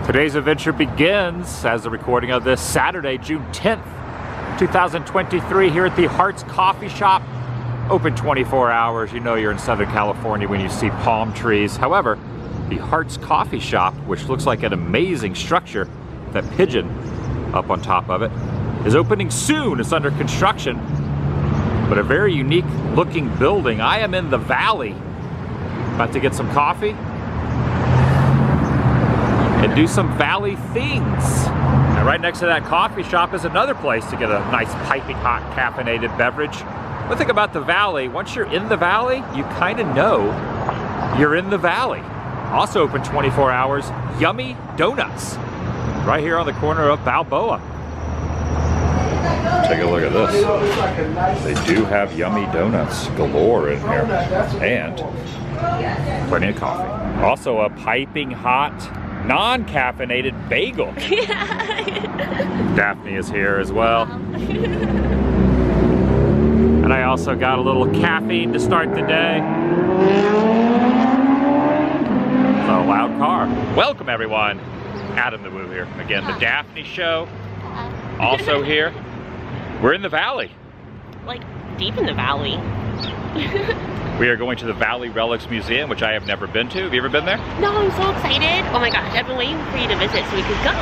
Today's adventure begins as the recording of this Saturday, June 10th, 2023 here at the Hearts Coffee Shop. Open 24 hours. You know you're in Southern California when you see palm trees. However, the Hearts Coffee Shop, which looks like an amazing structure, that pigeon up on top of it, is opening soon. It's under construction, but a very unique looking building. I am in the valley, about to get some coffee and do some valley things. And right next to that coffee shop is another place to get a nice piping hot caffeinated beverage. One thing about the valley, once you're in the valley, you kind of know you're in the valley. Also open 24 hours, Yummy Donuts, right here on the corner of Balboa. Take a look at this. They do have Yummy Donuts galore in here, and plenty of coffee. Also a piping hot, non-caffeinated bagel. Daphne is here as well. And I also got a little caffeine to start the day. It's a loud car. Welcome everyone. Adam the Woo here. Again, the Daphne Show. Also here. We're in the valley. Like, deep in the valley. We are going to the Valley Relics Museum, which I have never been to. Have you ever been there? No, I'm so excited. Oh my gosh, I've been waiting for you to visit so we could go.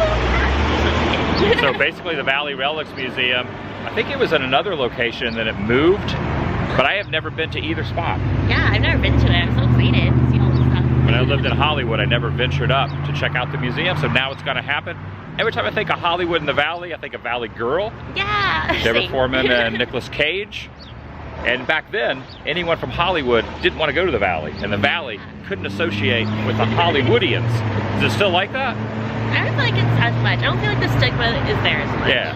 So basically the Valley Relics Museum, I think it was in another location, then it moved, but I have never been to either spot. Yeah, I've never been to it. I'm so excited to see all this stuff. When I lived in Hollywood, I never ventured up to check out the museum, so now it's gonna happen. Every time I think of Hollywood in the Valley, I think of Valley Girl. Yeah. Deborah Foreman and Nicolas Cage. And back then, anyone from Hollywood didn't want to go to the Valley, and the Valley couldn't associate with the Hollywoodians. Is it still like that? I don't feel like it's as much. I don't feel like the stigma is there as much. Yeah.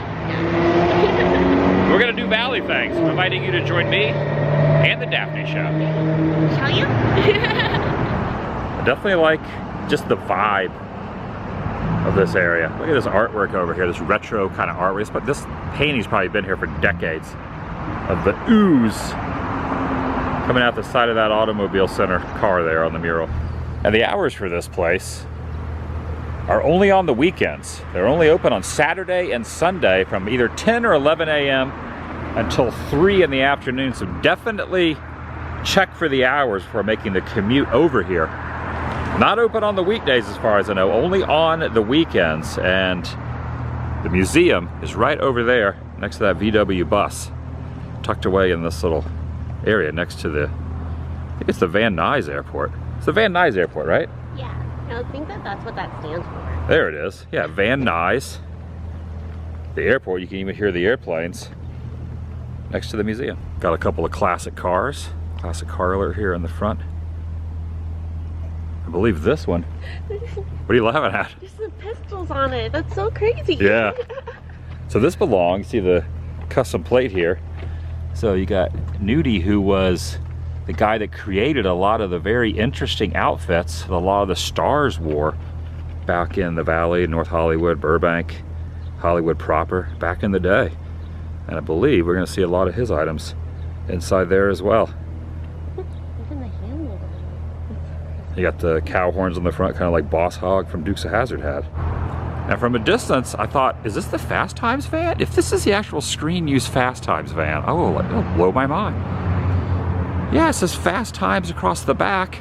We're gonna do Valley things. I'm inviting you to join me and the Daphne Show. Shall you? I definitely like just the vibe of this area. Look at this artwork over here, this retro kind of artwork. But this painting's probably been here for decades. Of the ooze coming out the side of that Automobile Center car there on the mural. And the hours for this place are only on the weekends. They're only open on Saturday and Sunday from either 10 or 11 a.m. until 3 in the afternoon. So definitely check for the hours before making the commute over here. Not open on the weekdays as far as I know, only on the weekends. And the museum is right over there next to that VW bus, tucked away in this little area next to the, I think it's the Van Nuys Airport. It's the Van Nuys Airport, right? Yeah, I think that's what that stands for. There it is. Yeah, Van Nuys. The airport, you can even hear the airplanes next to the museum. Got a couple of classic cars. Classic car alert here in the front. I believe this one. What are you laughing at? There's some pistols on it. That's so crazy. Yeah. So this belongs, see the custom plate here. So you got Nudie, who was the guy that created a lot of the very interesting outfits that a lot of the stars wore back in the Valley, North Hollywood, Burbank, Hollywood proper, back in the day. And I believe we're gonna see a lot of his items inside there as well. Even the handle. You got the cow horns on the front, kind of like Boss Hogg from Dukes of Hazzard had. Now from a distance, I thought, is this the Fast Times van? If this is the actual screen use Fast Times van, it'll blow my mind. Yeah, it says Fast Times across the back.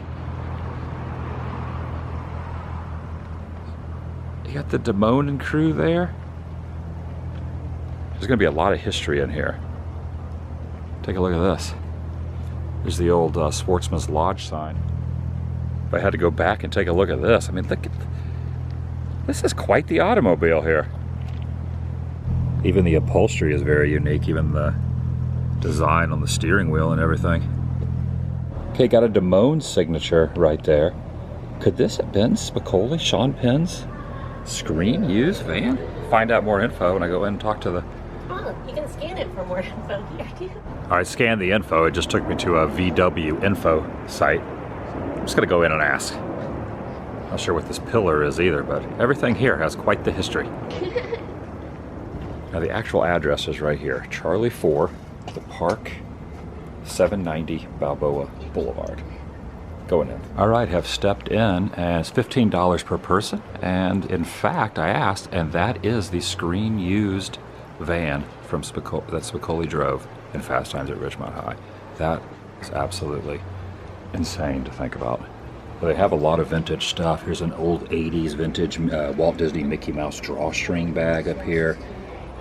You got the Damone and crew there. There's gonna be a lot of history in here. Take a look at this. There's the old Sportsman's Lodge sign. If I had to go back and take a look at this, I mean, look at, this is quite the automobile here. Even the upholstery is very unique, even the design on the steering wheel and everything. Okay, got a Damone signature right there. Could this have been Spicoli, Sean Penn's screen used van? Find out more info when I go in and talk to the... Oh, you can scan it for more info here. I scanned the info, it just took me to a VW info site. I'm just gonna go in and ask. Not sure what this pillar is either, but everything here has quite the history. Now the actual address is right here. Charlie 4, The Park, 790 Balboa Boulevard. going in. All right, have stepped in, and it's $15 per person. And in fact, I asked, and that is the screen-used van from that Spicoli drove in Fast Times at Ridgemont High. That is absolutely insane to think about. They have a lot of vintage stuff. Here's an old 80s vintage Walt Disney Mickey Mouse drawstring bag up here.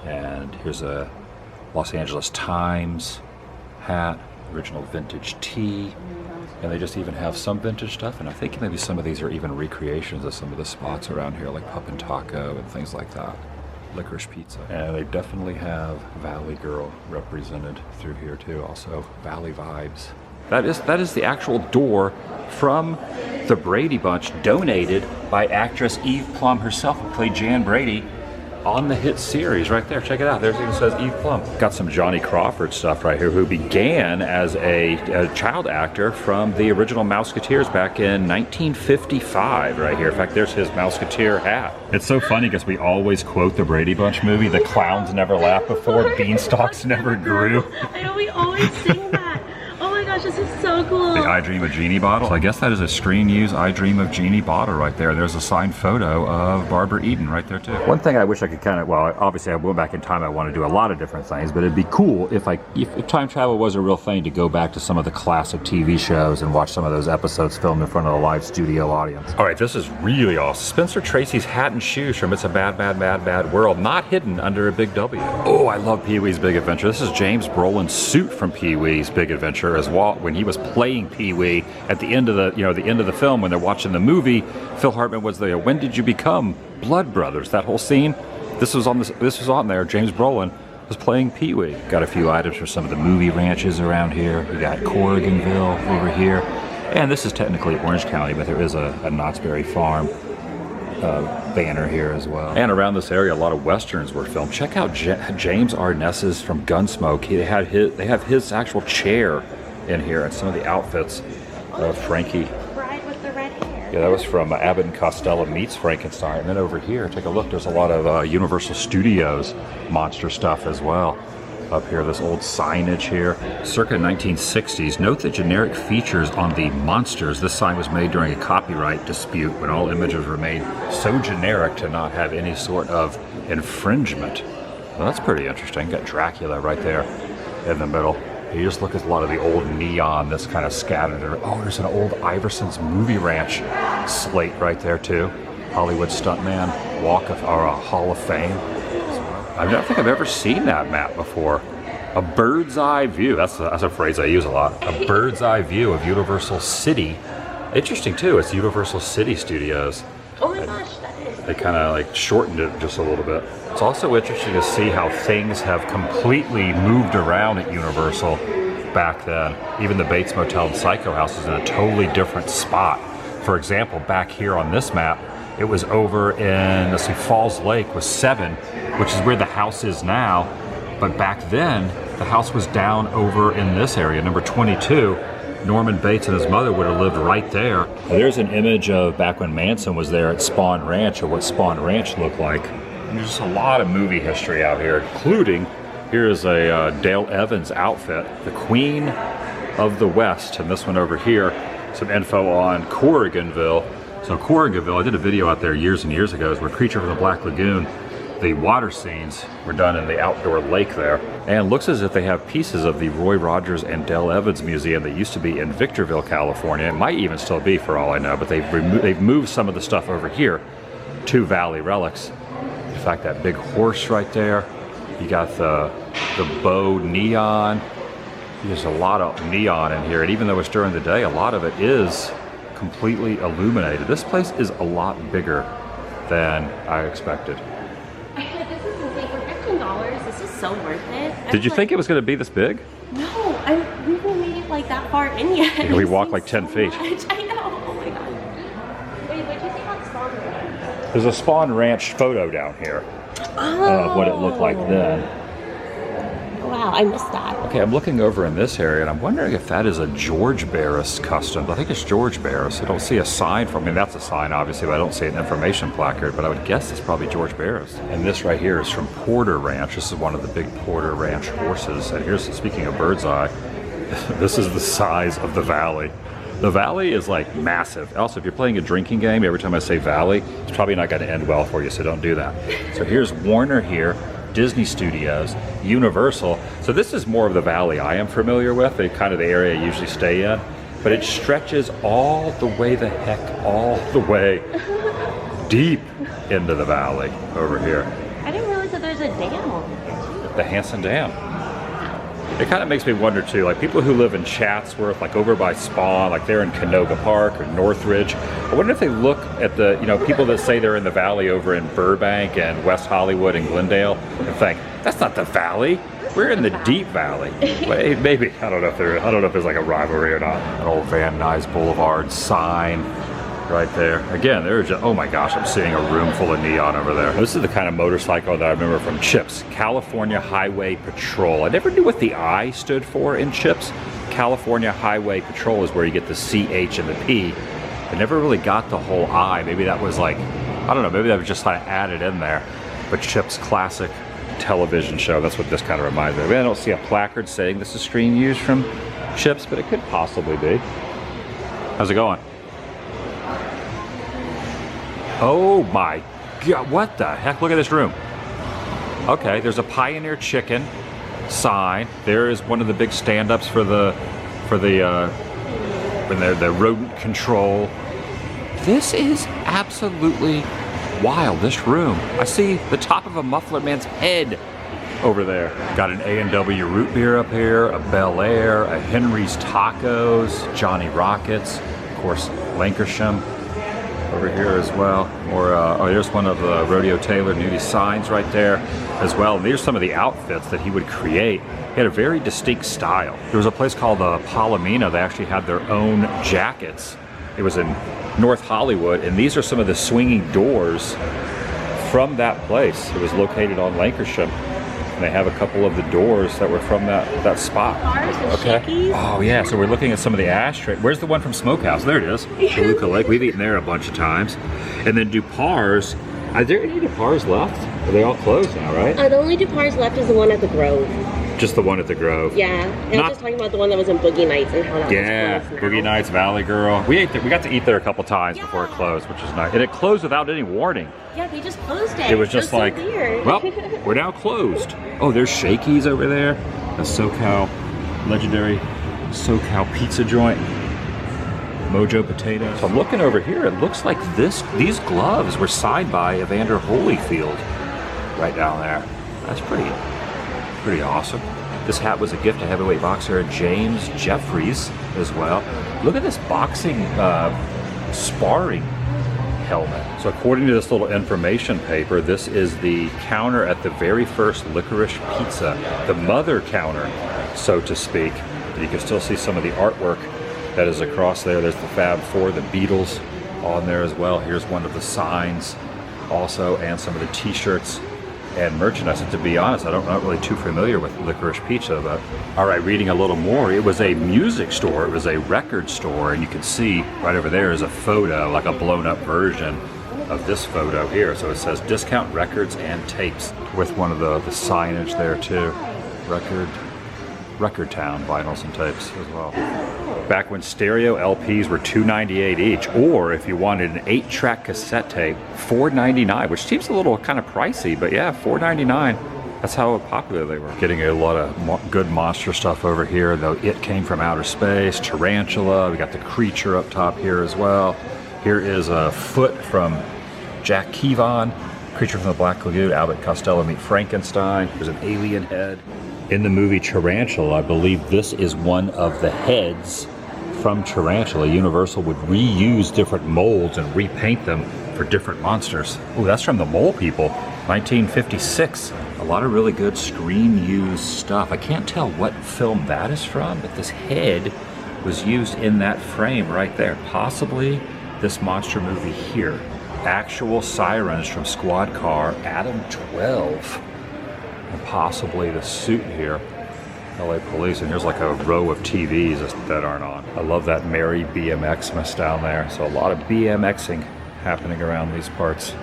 And here's a Los Angeles Times hat, original vintage tee. And they just even have some vintage stuff. And I think maybe some of these are even recreations of some of the spots around here, like Pup and Taco and things like that. Licorice Pizza. And they definitely have Valley Girl represented through here too. Also, Valley Vibes. That is the actual door from the Brady Bunch, donated by actress Eve Plum herself, who played Jan Brady on the hit series right there. Check it out. There it even says Eve Plum. Got some Johnny Crawford stuff right here, who began as a child actor from the original Mouseketeers back in 1955 right here. In fact, there's his Mouseketeer hat. It's so funny because we always quote the Brady Bunch movie, the clowns never laughed before, beanstalks never grew. I know, we always sing that. Oh my gosh, this is so cool. The I Dream of Jeannie bottle. So I guess that is a screen-used I Dream of Jeannie bottle right there. There's a signed photo of Barbara Eden right there too. One thing I wish I could kind of, well, obviously I went back in time, I want to do a lot of different things, but it'd be cool if time travel was a real thing, to go back to some of the classic TV shows and watch some of those episodes filmed in front of a live studio audience. All right, this is really awesome. Spencer Tracy's hat and shoes from It's a Bad, Bad, Bad, Bad World, not hidden under a big W. Oh, I love Pee-wee's Big Adventure. This is James Brolin's suit from Pee-wee's Big Adventure as Walt, when he was playing Pee-wee at the end of the film when they're watching the movie. Phil Hartman was there. When did you become blood brothers? That whole scene. This was on there. James Brolin was playing Pee-wee. Got a few items for some of the movie ranches around here. We got Corriganville over here, and this is technically Orange County, but there is a Knott's Berry Farm banner here as well. And around this area, a lot of westerns were filmed. Check out James Arness's from Gunsmoke. They have his actual chair in here, and some of the outfits of Frankie. Bride with the red hair. Yeah, that was from Abbott and Costello Meets Frankenstein. And then over here, take a look, there's a lot of Universal Studios monster stuff as well. Up here, this old signage here. Circa 1960s, note the generic features on the monsters. This sign was made during a copyright dispute when all images were made so generic to not have any sort of infringement. Well, that's pretty interesting. Got Dracula right there in the middle. You just look at a lot of the old neon that's kind of scattered. Oh, there's an old Iverson's Movie Ranch slate right there too. Hollywood Stuntman Hall of Fame. I don't think I've ever seen that map before. A bird's eye view. That's a phrase I use a lot. A bird's eye view of Universal City. Interesting too. It's Universal City Studios. Oh my gosh, that is. They kind of like shortened it just a little bit. It's also interesting to see how things have completely moved around at Universal back then. Even the Bates Motel and Psycho House is in a totally different spot. For example, back here on this map, it was over in, let's see, Falls Lake was 7, which is where the house is now. But back then, the house was down over in this area, number 22. Norman Bates and his mother would have lived right there. There's an image of back when Manson was there at Spawn Ranch, or what Spawn Ranch looked like. And there's just a lot of movie history out here, including, here's a Dale Evans outfit, the Queen of the West. And this one over here, some info on Corriganville. So Corriganville, I did a video out there years and years ago, where Creature from the Black Lagoon, the water scenes were done in the outdoor lake there. And it looks as if they have pieces of the Roy Rogers and Dale Evans Museum that used to be in Victorville, California. It might even still be, for all I know, but they've moved some of the stuff over here to Valley Relics. In fact, that big horse right there. You got the bow neon. There's a lot of neon in here, and even though it's during the day, a lot of it is completely illuminated. This place is a lot bigger than I expected. This is insane. For $15, this is so worth it. Did you think it was going to be this big? No, we haven't made it like that far in yet. We walked like 10 feet. I know. Oh my god. Wait, what did you say about Spawn Ranch? There's a Spawn Ranch photo down here of what it looked like then. Wow, I missed that. Okay, I'm looking over in this area, and I'm wondering if that is a George Barris custom. I think it's George Barris. I don't see a sign from, I mean, that's a sign, obviously, but I don't see an information placard, but I would guess it's probably George Barris. And this right here is from Porter Ranch. This is one of the big Porter Ranch horses. And here's, speaking of bird's eye, this is the size of the valley. The valley is like massive. Also, if you're playing a drinking game, every time I say valley, it's probably not going to end well for you, so don't do that. So here's Warner here, Disney Studios, Universal. So this is more of the valley I am familiar with, the kind of the area I usually stay in. But it stretches all the way all the way deep into the valley over here. I didn't realize that there's a dam over here too. The Hanson Dam. It kind of makes me wonder too, like people who live in Chatsworth, like over by Spawn, like they're in Canoga Park or Northridge. I wonder if they look at the, you know, people that say they're in the valley over in Burbank and West Hollywood and Glendale and think, that's not the valley. We're in the deep valley. Wait, maybe. I don't know if there's like a rivalry or not. An old Van Nuys Boulevard sign right there. Again, there's just, oh my gosh, I'm seeing a room full of neon over there. This is the kind of motorcycle that I remember from CHIPS, California Highway Patrol. I never knew what the I stood for in CHIPS. California Highway Patrol is where you get the CH and the P. I never really got the whole I. Maybe that was like, I don't know, maybe that was just kind of added in there. But CHIPS classic television show, that's what this kind of reminds me of. I don't see a placard saying this is screen used from CHIPS, but it could possibly be. How's it going? Oh my God, what the heck? Look at this room. Okay, there's a Pioneer Chicken sign. There is one of the big stand-ups for the rodent control. This is absolutely wild, this room. I see the top of a Muffler Man's head over there. Got an A&W root beer up here, a Bel Air, a Henry's Tacos, Johnny Rockets, of course, Lancashire over here as well. Or, oh, there's one of the Rodeo Taylor nudie signs right there as well. And these are some of the outfits that he would create. He had a very distinct style. There was a place called Palomino. They actually had their own jackets. It was in North Hollywood, and these are some of the swinging doors from that place. It was located on Lancashire. And they have a couple of the doors that were from that spot. Bars and Shakey's. Oh yeah, so we're looking at some of the ashtray. Where's the one from Smokehouse? There it is. Toluca Lake. We've eaten there a bunch of times. And then Dupar's. Are there any Dupar's left? Are they all closed now, right? The only Dupar's left is the one at the Grove. Just the one at the Grove. Yeah, and I was just talking about the one that was in Boogie Nights and how that was closed now. Boogie Nights, Valley Girl. We got to eat there a couple times before it closed, which is nice. And it closed without any warning. Yeah, they just closed it. It was just like, so weird. well, we're now closed. Oh, there's Shakey's over there. A SoCal, legendary SoCal pizza joint. Mojo Potatoes. So I'm looking over here. It looks like these gloves were signed by Evander Holyfield right down there. That's pretty awesome. This hat was a gift to heavyweight boxer James Jeffries as well. Look at this boxing sparring helmet. So according to this little information paper, this is the counter at the very first Licorice Pizza, the mother counter, so to speak. You can still see some of the artwork that is across there. There's the Fab Four, the Beatles on there as well. Here's one of the signs also, and some of the t-shirts and merchandise. And to be honest, I'm not really too familiar with Licorice Pizza, but all right, reading a little more, it was a music store, it was a record store, and you can see right over there is a photo, like a blown up version of this photo here. So it says discount records and tapes with one of the signage there too. Record Town vinyls and tapes as well. Back when stereo LPs were $2.98 each, or if you wanted an 8-track cassette tape, $4.99, which seems a little kind of pricey, but yeah, $4.99. That's how popular they were. Getting a lot of good monster stuff over here, though. It Came from Outer Space, Tarantula. We got the Creature up top here as well. Here is a foot from Jack Keevan, Creature from the Black Lagoon, Abbott Costello Meet Frankenstein. There's an alien head. In the movie Tarantula, I believe this is one of the heads from Tarantula. Universal would reuse different molds and repaint them for different monsters. Oh, that's from the Mole People, 1956. A lot of really good screen-used stuff. I can't tell what film that is from, but this head was used in that frame right there. Possibly this monster movie here. Actual sirens from Squad Car Adam 12. And possibly the suit here, LA Police, and here's like a row of TVs that aren't on. I love that Merry BMX down there. So a lot of BMXing happening around these parts.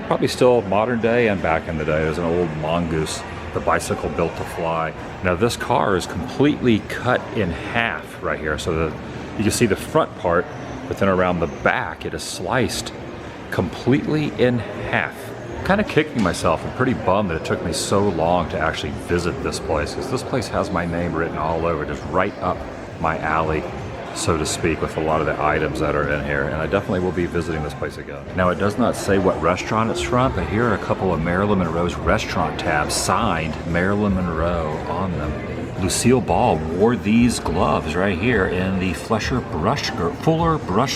Probably still modern day and back in the day. There's an old mongoose, the bicycle built to fly. Now this car is completely cut in half right here. So You can see the front part, but then around the back, it is sliced completely in half. Kind of kicking myself. I'm pretty bummed that it took me so long to actually visit this place, because this place has my name written all over, just right up my alley, so to speak, with a lot of the items that are in here, and I definitely will be visiting this place again. Now, it does not say what restaurant it's from, but here are a couple of Marilyn Monroe's restaurant tabs signed Marilyn Monroe on them. Lucille Ball wore these gloves right here in the Fuller Brush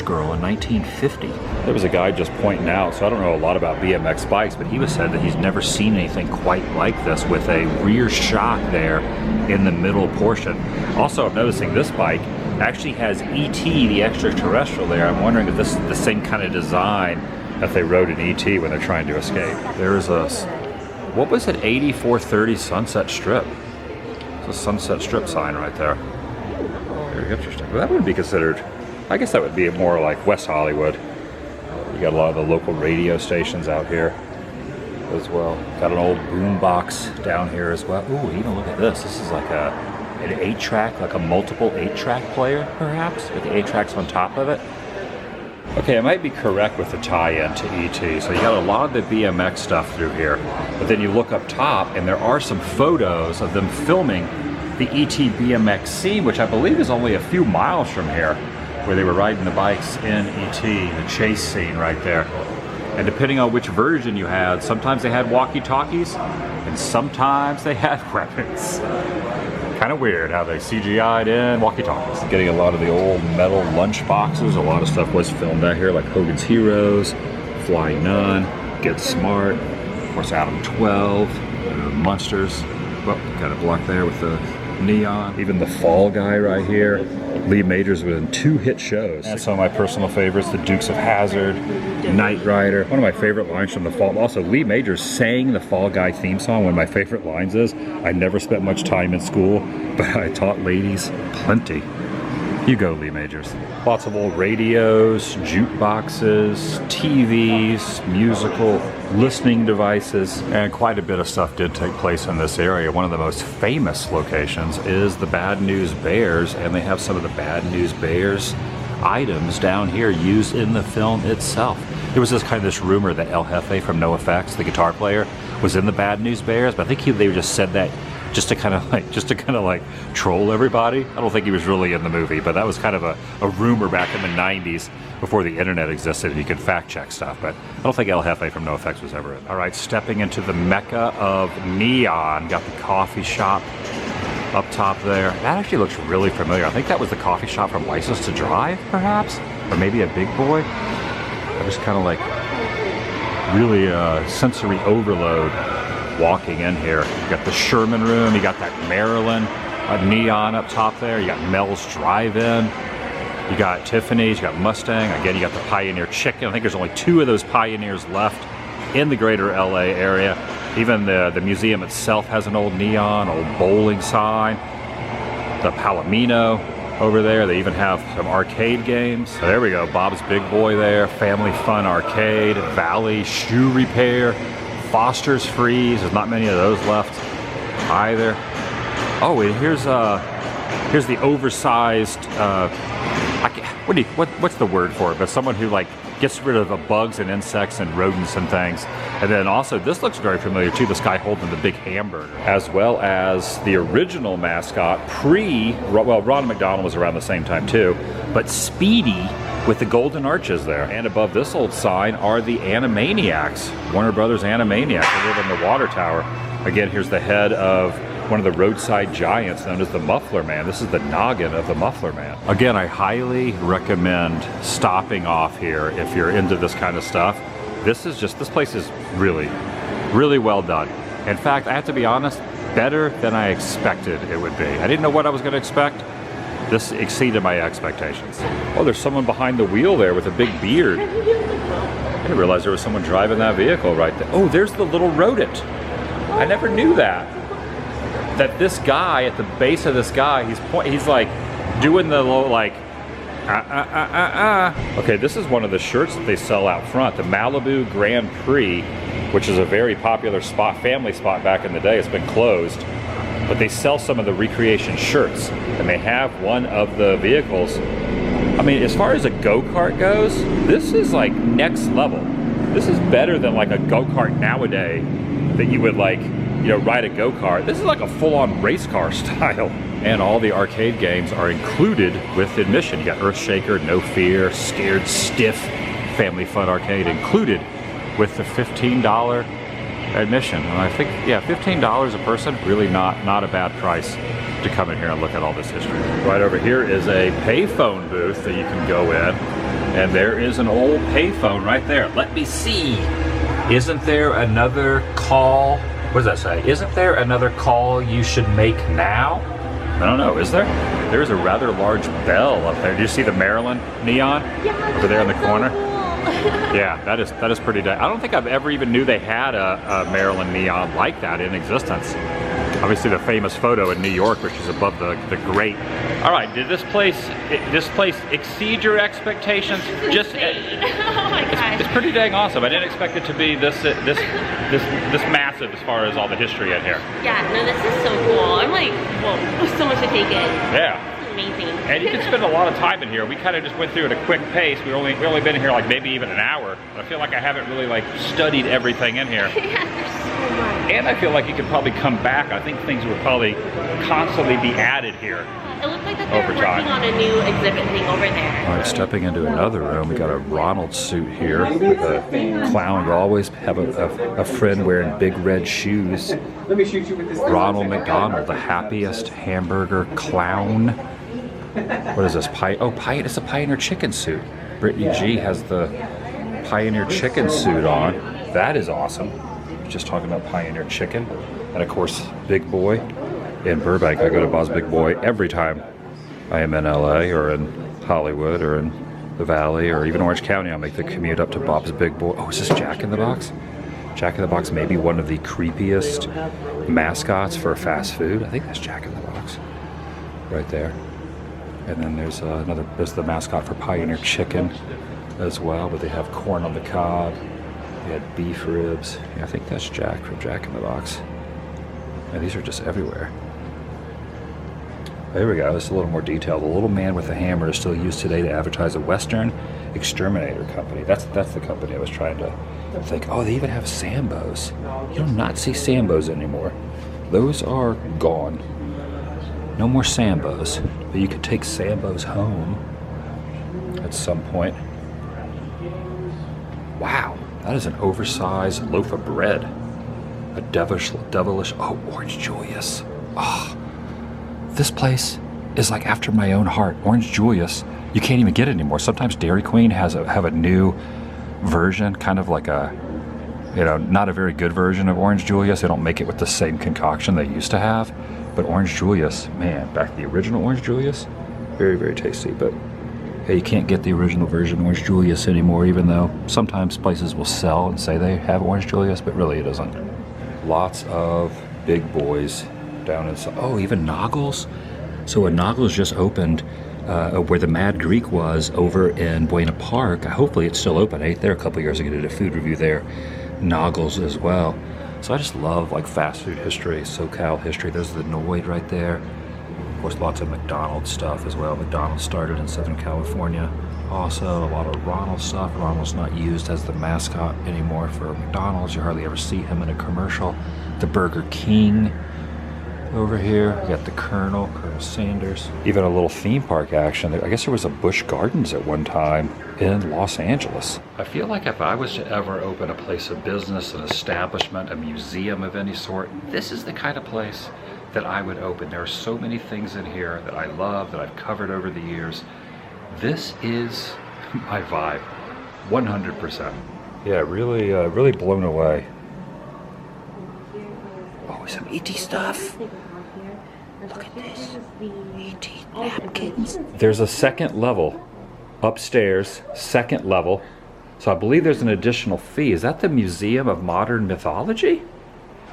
Girl in 1950. There was a guy just pointing out, so I don't know a lot about BMX bikes, but he was said that he's never seen anything quite like this, with a rear shock there in the middle portion. Also, I'm noticing this bike actually has E.T., the extraterrestrial there. I'm wondering if this is the same kind of design that they rode in E.T. when they're trying to escape. There's a, what was it, 8430 Sunset Strip? It's a Sunset Strip sign right there. Very interesting. Well, that would be considered, I guess that would be more like West Hollywood. You got a lot of the local radio stations out here as well. Got an old boom box down here as well. Ooh, even look at this. This is like an 8-track, like a multiple 8-track player, perhaps, with the 8 tracks on top of it. Okay, I might be correct with the tie-in to E.T. So you got a lot of the BMX stuff through here, but then you look up top and there are some photos of them filming the E.T. BMX scene, which I believe is only a few miles from here, where they were riding the bikes in E.T., the chase scene right there. And depending on which version you had, sometimes they had walkie-talkies and sometimes they had weapons. Kind of weird how they CGI'd in walkie-talkies. Getting a lot of the old metal lunch boxes. A lot of stuff was filmed out here, like Hogan's Heroes, Flying Nun, Get Smart, of course Adam 12, Monsters. Well, got a block there with the neon. Even the Fall Guy right here. Lee Majors was in 2 hit shows. And some of my personal favorites, the Dukes of Hazzard, Knight Rider. One of my favorite lines from the Fall. Also, Lee Majors sang the Fall Guy theme song. One of my favorite lines is, I never spent much time in school, but I taught ladies plenty. You go, Lee Majors. Lots of old radios, jukeboxes, TVs, musical listening devices, and quite a bit of stuff did take place in this area. One of the most famous locations is the Bad News Bears, and they have some of the Bad News Bears items down here used in the film itself. There was this rumor that El Jefe from NoFX, the guitar player, was in the Bad News Bears, but I think they just said that just to kind of like troll everybody. I don't think he was really in the movie, but that was kind of a rumor back in the 90s before the internet existed and you could fact check stuff, but I don't think El Jefe from NoFX was ever in. All right, stepping into the mecca of neon. Got the coffee shop up top there. That actually looks really familiar. I think that was the coffee shop from License to Drive, perhaps? Or maybe a Big Boy? I was kind of like really sensory overload walking in here. You got the Sherman Room, you got that Maryland neon up top there, you got Mel's Drive-In, you got Tiffany's, you got Mustang, again you got the Pioneer Chicken. I think there's only 2 of those Pioneers left in the greater LA area. Even the museum itself has an old neon, old bowling sign. The Palomino over there, they even have some arcade games. So there we go, Bob's Big Boy there, Family Fun Arcade, Valley Shoe Repair, Foster's Freeze. There's not many of those left either. Oh, and here's the oversized. What's the word for it? But someone who like gets rid of bugs and insects and rodents and things. And then also, this looks very familiar too. This guy holding the big hamburger, as well as the original mascot Ronald McDonald was around the same time too, but Speedy with the golden arches there. And above this old sign are the Animaniacs, Warner Brothers Animaniacs. They live in the water tower. Again, here's the head of one of the roadside giants known as the Muffler Man. This is the noggin of the Muffler Man. Again, I highly recommend stopping off here if you're into this kind of stuff. This place is really, really well done. In fact, I have to be honest, better than I expected it would be. I didn't know what I was going to expect. This exceeded my expectations. Oh, there's someone behind the wheel there with a big beard. I didn't realize there was someone driving that vehicle right there. Oh, there's the little rodent. I never knew that. That this guy, at the base of this guy, he's like doing the little like, Okay, this is one of the shirts that they sell out front, the Malibu Grand Prix, which is a very popular family spot back in the day. It's been closed, but they sell some of the recreation shirts, and they have one of the vehicles I mean, as far as a go-kart goes, this is like next level. This is better than like a go-kart nowadays that you would like, you know, ride a go-kart. This is like a full-on race car style. And all the arcade games are included with admission. You got Earthshaker, No Fear, Scared Stiff, Family Fun Arcade included with the $15 admission. And I think, yeah, $15 a person, really not a bad price to come in here and look at all this history. Right over here is a payphone booth that you can go in. And there is an old payphone right there. Let me see. Isn't there another call? What does that say? Isn't there another call you should make now? I don't know, is there? There's a rather large bell up there. Do you see the Maryland neon? Yeah, over there in the corner? So cool. Yeah, that is pretty I don't think I've ever even knew they had a Maryland neon like that in existence. Obviously the famous photo in New York, which is above the grate. All right, did this place exceed your expectations? Just oh my gosh. It's pretty dang awesome. I didn't expect it to be this massive as far as all the history in here. Yeah, no, this is so cool. I'm like, whoa, so much to take in. Yeah. Amazing. And you can spend a lot of time in here. We kind of just went through at a quick pace. We only been in here like maybe even an hour. I feel like I haven't really like studied everything in here. Yeah, there's so much. And I feel like you could probably come back. I think things would probably constantly be added here. It looks like that they're working on a new exhibit thing over there. All right, stepping into another room, we got a Ronald suit here. The clown will always have a friend wearing big red shoes. Ronald McDonald, the happiest hamburger clown. What is this? It's a Pioneer chicken suit. Brittany G has the Pioneer chicken suit on. That is awesome. Just talking about Pioneer chicken. And of course, Big Boy. In Burbank, I go to Bob's Big Boy every time I am in LA or in Hollywood or in the Valley or even Orange County. I'll make the commute up to Bob's Big Boy. Oh, is this Jack in the Box? Jack in the Box may be one of the creepiest mascots for fast food. I think that's Jack in the Box right there. And then there's the mascot for Pioneer Chicken as well, but they have corn on the cob. They had beef ribs. Yeah, I think that's Jack from Jack in the Box. And these are just everywhere. There we go, this is a little more detailed. The little man with the hammer is still used today to advertise a Western exterminator company. That's the company I was trying to think. Oh, they even have Sambos. You do not see Sambos anymore. Those are gone. No more Sambos, but you could take Sambos home at some point. Wow, that is an oversized loaf of bread. A devilish, oh, Orange Julius. Oh, this place is like after my own heart. Orange Julius, you can't even get it anymore. Sometimes Dairy Queen have a new version, kind of like a, you know, not a very good version of Orange Julius. They don't make it with the same concoction they used to have. But Orange Julius, man, back to the original Orange Julius, very, very tasty. But yeah, you can't get the original version Orange Julius anymore, even though sometimes places will sell and say they have Orange Julius, but really it doesn't. Lots of big boys down inside. Oh, even Noggles. So a Noggles just opened where the Mad Greek was over in Buena Park. Hopefully it's still open. I ate there a couple years ago, did a food review there. Noggles as well. So I just love like fast food history, SoCal history. There's the Noid right there. Of course, lots of McDonald's stuff as well. McDonald's started in Southern California. Also, a lot of Ronald stuff. Ronald's not used as the mascot anymore for McDonald's. You hardly ever see him in a commercial. The Burger King over here. We got the Colonel Sanders. Even a little theme park action. I guess there was a Busch Gardens at one time in Los Angeles. I feel like if I was to ever open a place of business, an establishment, a museum of any sort, this is the kind of place that I would open. There are so many things in here that I love, that I've covered over the years. This is my vibe, 100%. Yeah, really, really blown away. Oh, some ET stuff. Look at this, ET napkins. There's a second level upstairs, second level. So I believe there's an additional fee. Is that the Museum of Modern Mythology?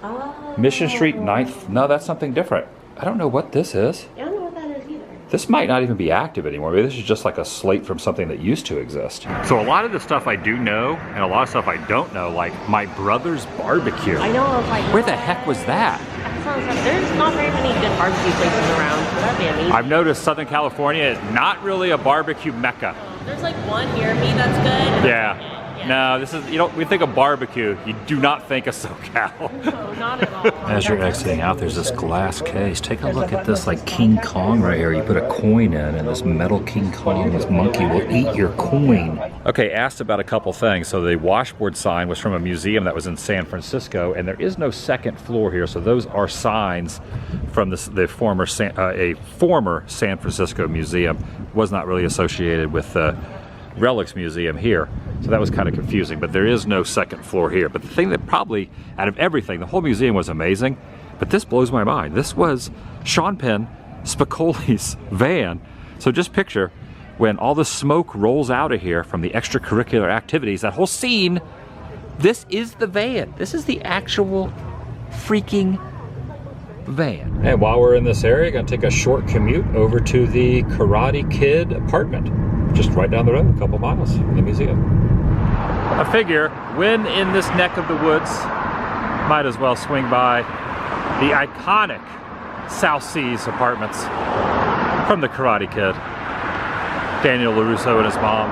Oh. Mission Street 9th, no, that's something different. I don't know what this is. I don't know what that is either. This might not even be active anymore. Maybe this is just like a slate from something that used to exist. So a lot of the stuff I do know, and a lot of stuff I don't know, like My Brother's Barbecue. I know if I know. Where the heck was that? I was restaurants, there's not very many good barbecue places around, so that'd be amazing. I've noticed Southern California is not really a barbecue mecca. There's like one near me that's good. Yeah. No, this is, you know, we think of barbecue, you do not think of SoCal. No, not at all. As you're exiting out, there's this glass case. Take a look at this, like King Kong right here. You put a coin in, and this metal King Kong, this monkey will eat your coin. Okay, asked about a couple things. So the washboard sign was from a museum that was in San Francisco, and there is no second floor here, so those are signs from the former San Francisco museum. Was not really associated with the Relics Museum here. So that was kind of confusing, but there is no second floor here. But the thing that probably, out of everything, the whole museum was amazing, but this blows my mind. This was Sean Penn Spicoli's van. So just picture when all the smoke rolls out of here from the extracurricular activities, that whole scene, this is the van. This is the actual freaking van. And while we're in this area, gonna take a short commute over to the Karate Kid apartment. Just right down the road, a couple miles from the museum. I figure when in this neck of the woods, might as well swing by the iconic South Seas apartments from the Karate Kid. Daniel LaRusso and his mom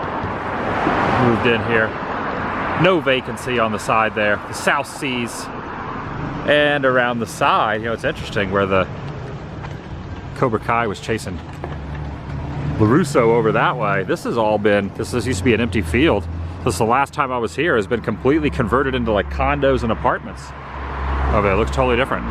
moved in here. No vacancy on the side there. The South Seas. And around the side, you know, it's interesting where the Cobra Kai was chasing LaRusso over that way. This has all been, this used to be an empty field. This is the last time I was here, has been completely converted into like condos and apartments. Okay, it looks totally different.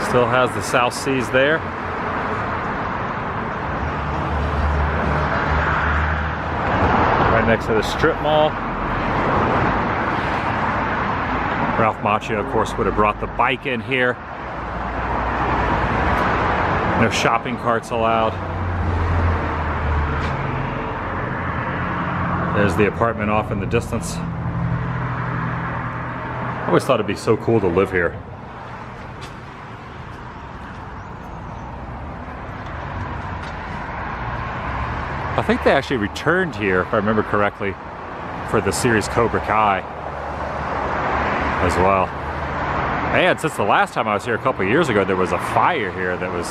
Still has the South Seas there. Right next to the strip mall. Ralph Macchio, of course, would have brought the bike in here. No shopping carts allowed. There's the apartment off in the distance. I always thought it'd be so cool to live here. I think they actually returned here, if I remember correctly, for the series Cobra Kai as well. And since the last time I was here a couple of years ago, there was a fire here that was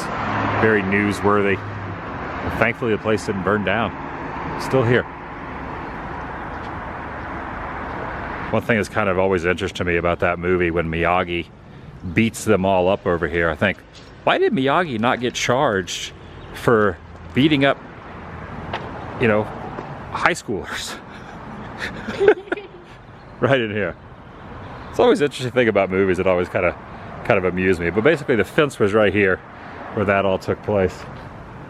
very newsworthy. And thankfully the place didn't burn down. Still here. One thing that's kind of always interested me about that movie, when Miyagi beats them all up over here, I think, why did Miyagi not get charged for beating up, you know, high schoolers? Right in here. It's always an interesting thing about movies that always kind of amused me. But basically the fence was right here where that all took place.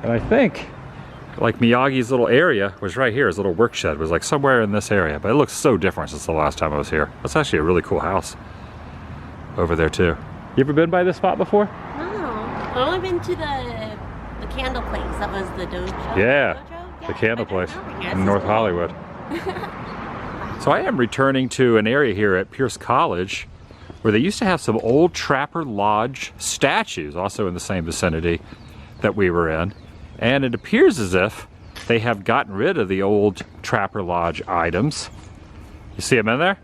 And I think like Miyagi's little area was right here. His little work shed was like somewhere in this area. But it looks so different since the last time I was here. That's actually a really cool house over there too. You ever been by this spot before? No. I've only been to the candle place. That was the dojo. Yeah, dojo? the candle place Yeah, in North Hollywood. So I am returning to an area here at Pierce College where they used to have some old Trapper Lodge statues, also in the same vicinity that we were in. And it appears as if they have gotten rid of the old Trapper Lodge items. You see them in there?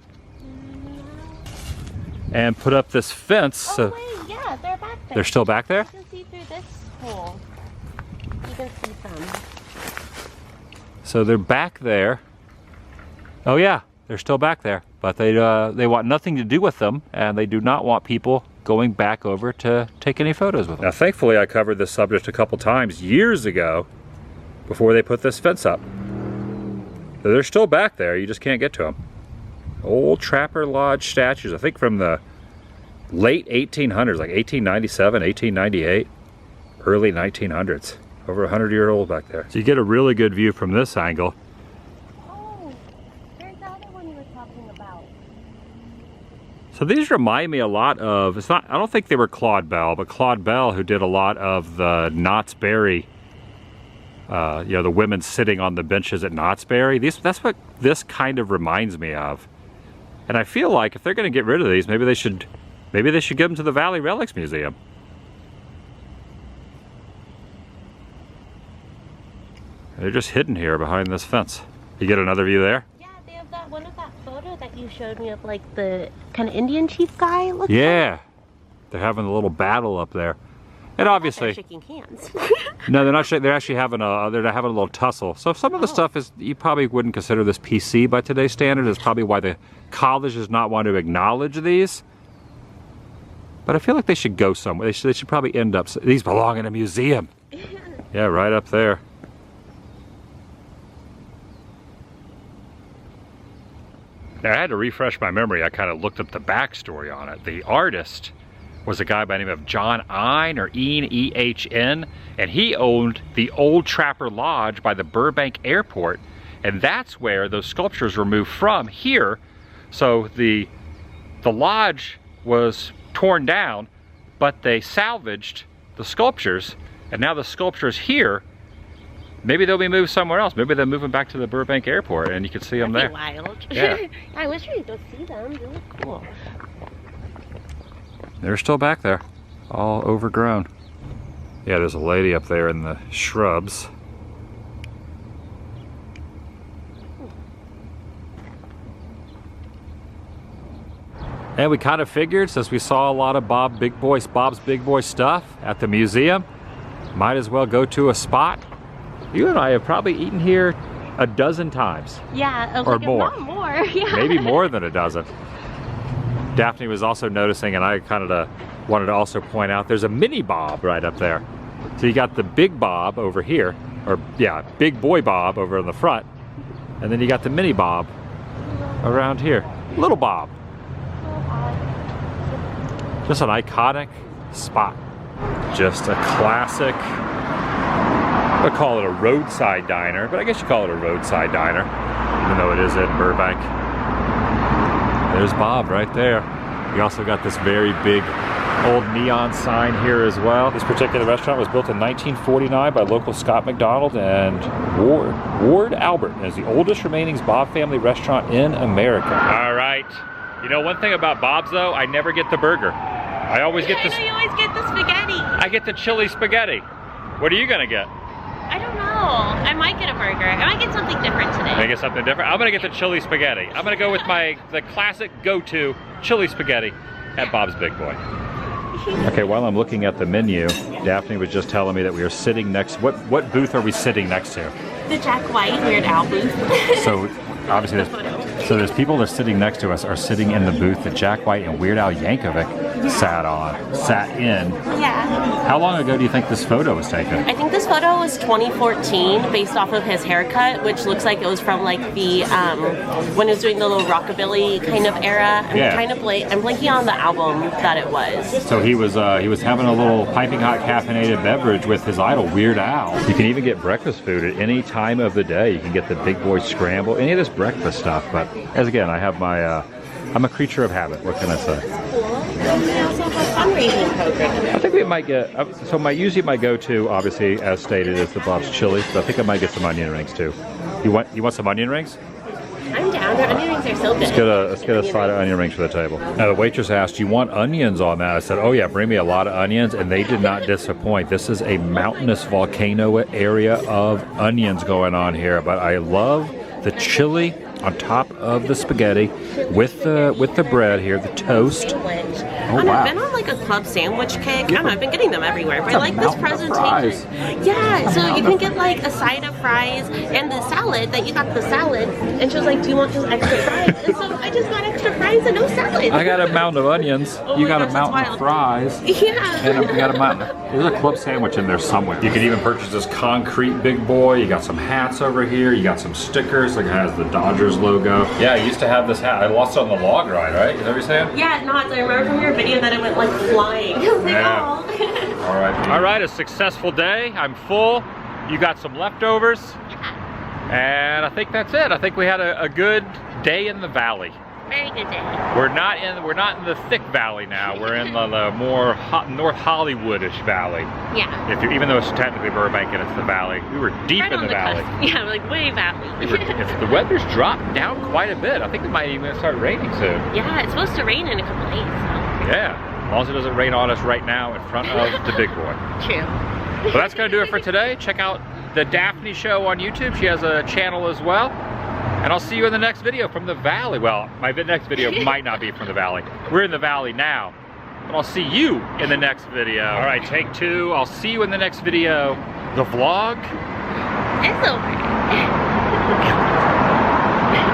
And put up this fence. Oh wait, yeah, they're back there. They're still back there? You can see through this hole. You can see some. So they're back there. Oh yeah, they're still back there, but they want nothing to do with them, and they do not want people going back over to take any photos with them. Now thankfully I covered this subject a couple times years ago before they put this fence up. So they're still back there, you just can't get to them. Old Trapper Lodge statues, I think from the late 1800s, like 1897, 1898, early 1900s. Over 100-year-old back there. So you get a really good view from this angle. So these remind me a lot of, it's not, I don't think they were Claude Bell, but Claude Bell, who did a lot of the Knott's Berry, you know, the women sitting on the benches at Knott's Berry. That's what this kind of reminds me of. And I feel like if they're going to get rid of these, maybe they should give them to the Valley Relics Museum. They're just hidden here behind this fence. You get another view there? Yeah, they have have that one of that photo that you showed me of like the kind of Indian chief guy. Looks Yeah, they're having a little battle up there, and obviously they're shaking hands. no, they're not. They're actually having a little tussle. So some of the stuff is you probably wouldn't consider this PC by today's standard. Is probably why the college does not want to acknowledge these. But I feel like they should go somewhere. They should probably end up. These belong in a museum. Yeah, right up there. Now, I had to refresh my memory. I kind of looked up the backstory on it. The artist was a guy by the name of John Ehn, or Ehn, E-H-N, and he owned the old Trapper Lodge by the Burbank airport, and that's where those sculptures were moved from, here. So the lodge was torn down, but they salvaged the sculptures, and now the sculptures here, maybe they'll be moved somewhere else. Maybe they're moving back to the Burbank airport, and you can see them there. That'd be wild. Yeah. I wish we could go see them. They look cool. They're still back there, all overgrown. Yeah, there's a lady up there in the shrubs. And we kind of figured, since we saw a lot of Bob's Big Boy stuff at the museum, might as well go to a spot. You and I have probably eaten here a dozen times. Yeah, I was or like, more. Not more. Yeah. Maybe more than a dozen. Daphne was also noticing, and I kind of wanted to also point out, there's a mini Bob right up there. So you got the big Bob over here, or yeah, Big Boy Bob over in the front, and then you got the mini Bob around here. Little Bob. Just an iconic spot. Just a classic, I would call it a roadside diner, but I guess you call it a roadside diner, even though it is in Burbank. There's Bob right there. We also got this very big old neon sign here as well. This particular restaurant was built in 1949 by local Scott McDonald and Ward Albert, and is the oldest remaining Bob family restaurant in America. All right. You know, one thing about Bob's though, I never get the burger. I always get this. I know you always get the spaghetti. I get the chili spaghetti. What are you gonna get? I don't know. I might get a burger. I might get something different today. I get something different. I'm gonna get the chili spaghetti. I'm gonna go with the classic go-to chili spaghetti at Bob's Big Boy. Okay, while I'm looking at the menu, Daphne was just telling me that we are sitting next. What booth are we sitting next to? The Jack White Weird Al booth. So obviously, there's people that are sitting next to us are sitting in the booth that Jack White and Weird Al Yankovic sat in. Yeah. How long ago do you think this photo was taken? I think this photo was 2014, based off of his haircut, which looks like it was from like the when he was doing the little rockabilly kind of era. I'm blanking on the album that it was. So he was having a little piping hot caffeinated beverage with his idol Weird Al. You can even get breakfast food at any time of the day. You can get the Big Boy Scramble, any of this breakfast stuff. But as again, I have my I'm a creature of habit. What can I say? We also have a fundraising program. I think we might get, so usually my go-to, obviously, as stated, is the Bob's chili. So I think I might get some onion rings too. You want some onion rings? I'm down. Their onion rings are so good. Let's get a side of onion rings for the table. Now the waitress asked, "You want onions on that?" I said, "Oh yeah, bring me a lot of onions," and they did not disappoint. This is a mountainous volcano area of onions going on here, but I love the chili on top of the spaghetti with the bread here, the toast. Oh, wow. I've been on like a club sandwich kick. I don't know, I've been getting them everywhere, but I like this presentation. Yeah, so you can get like a side of fries and the salad, that you got the salad, and she was like, "Do you want just extra fries?" And so I just got extra fries and no salad. I got a mountain of onions. Oh You got gosh, a mountain of fries. Yeah. And we got a mountain. There's a club sandwich in there somewhere. You can even purchase this concrete Big Boy. You got some hats over here. You got some stickers. Like it has the Dodgers logo. Yeah, I used to have this hat. I lost it on the log ride, right? Is that what you're saying? Yeah, no, I remember from your video that it went like flying. I was like, Yeah. oh. All right. All right, a successful day. I'm full. You got some leftovers. And I think that's it. I think we had a good day in the valley. Very good day. We're not in the thick valley now. We're in the more North Hollywoodish valley. Yeah. Even though it's technically Burbank and it's the valley, we were deep Right in the valley. cusp. Yeah, like way valley. If the weather's dropped down quite a bit. I think it might even start raining soon. Yeah, it's supposed to rain in a couple days. So. Yeah, as long as it doesn't rain on us right now in front of the Big Boy. True. Well, that's gonna do it for today. Check out the Daphne Show on YouTube. She has a channel as well. And I'll see you in the next video from the valley. Well, my next video might not be from the valley. We're in the valley now. But I'll see you in the next video. All right, take 2. I'll see you in the next video. The vlog. It's over.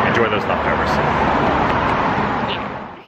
Enjoy those leftovers.